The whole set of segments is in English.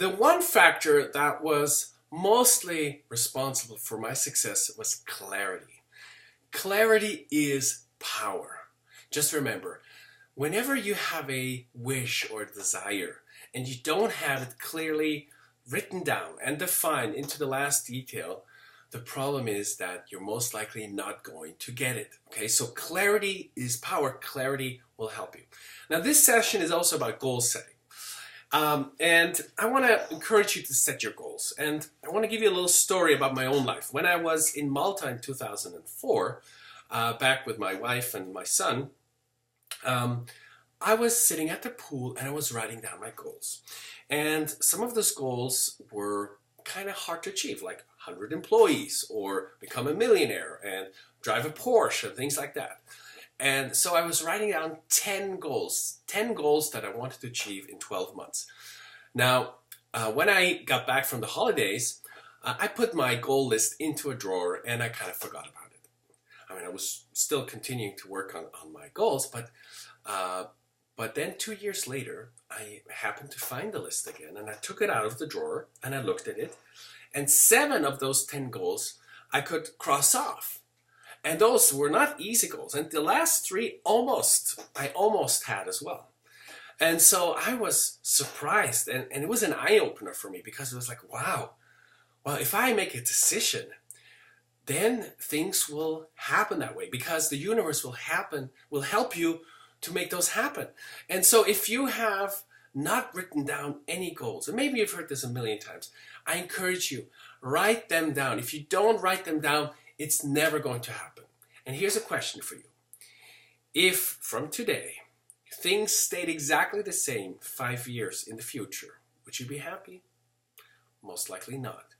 The one factor that was mostly responsible for my success was clarity. Clarity is power. Just remember, whenever you have a wish or desire and you don't have it clearly written down and defined into the last detail, the problem is that you're most likely not going to get it. Okay, so clarity is power. Clarity will help you. Now, this session is also about goal setting. And I want to encourage you to set your goals. And I want to give you a little story about my own life. When I was in Malta in 2004, back with my wife and my son, I was sitting at the pool and I was writing down my goals. And some of those goals were kind of hard to achieve, like 100 employees or become a millionaire and drive a Porsche and things like that. And so I was writing down 10 goals that I wanted to achieve in 12 months. Now, when I got back from the holidays, I put my goal list into a drawer and I kind of forgot about it. I mean, I was still continuing to work on my goals, but then 2 years later, I happened to find the list again and I took it out of the drawer and I looked at it. And 7 of those 10 goals I could cross off. And those were not easy goals. And the last 3 I almost had as well. And so I was surprised. And it was an eye-opener for me because it was like, wow, well, if I make a decision, then things will happen that way because the universe will help you to make those happen. And so if you have not written down any goals, and maybe you've heard this a million times, I encourage you, write them down. If you don't write them down, it's never going to happen. And here's a question for you. If from today, things stayed exactly the same 5 years in the future, would you be happy? Most likely not.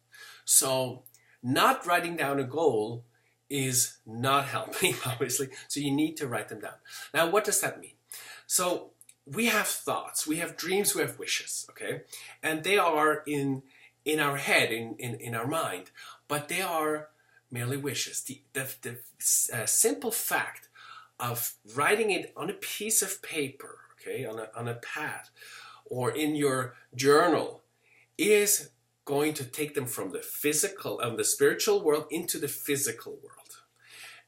So not writing down a goal is not helping, obviously. So you need to write them down. Now, what does that mean? So we have thoughts, we have dreams, we have wishes, okay? And they are in our head, in our mind, but they are merely wishes. The simple fact of writing it on a piece of paper, okay, on a pad, or in your journal, is going to take them from the spiritual world into the physical world.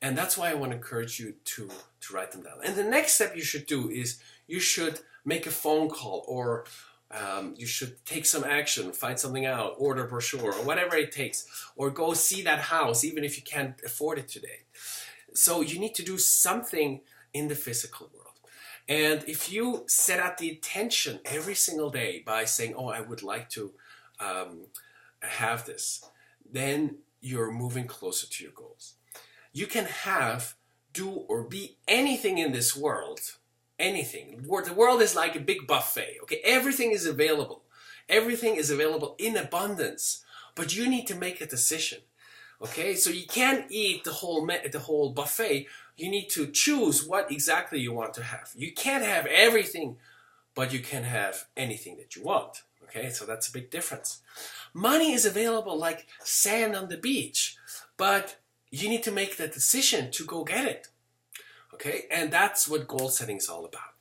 And that's why I want to encourage you to write them down. And the next step you should do is you should make a phone call, or you should take some action, find something out, order a brochure, or whatever it takes, or go see that house, even if you can't afford it today. So you need to do something in the physical world. And if you set out the intention every single day by saying, oh, I would like to have this, then you're moving closer to your goals. You can do or be anything in this world. Anything. The world is like a big buffet. Okay, everything is available. Everything is available in abundance, but you need to make a decision. Okay, so you can't eat the whole buffet. You need to choose what exactly you want to have. You can't have everything, but you can have anything that you want. Okay, so that's a big difference. Money is available like sand on the beach, but you need to make the decision to go get it. Okay, and that's what goal setting is all about.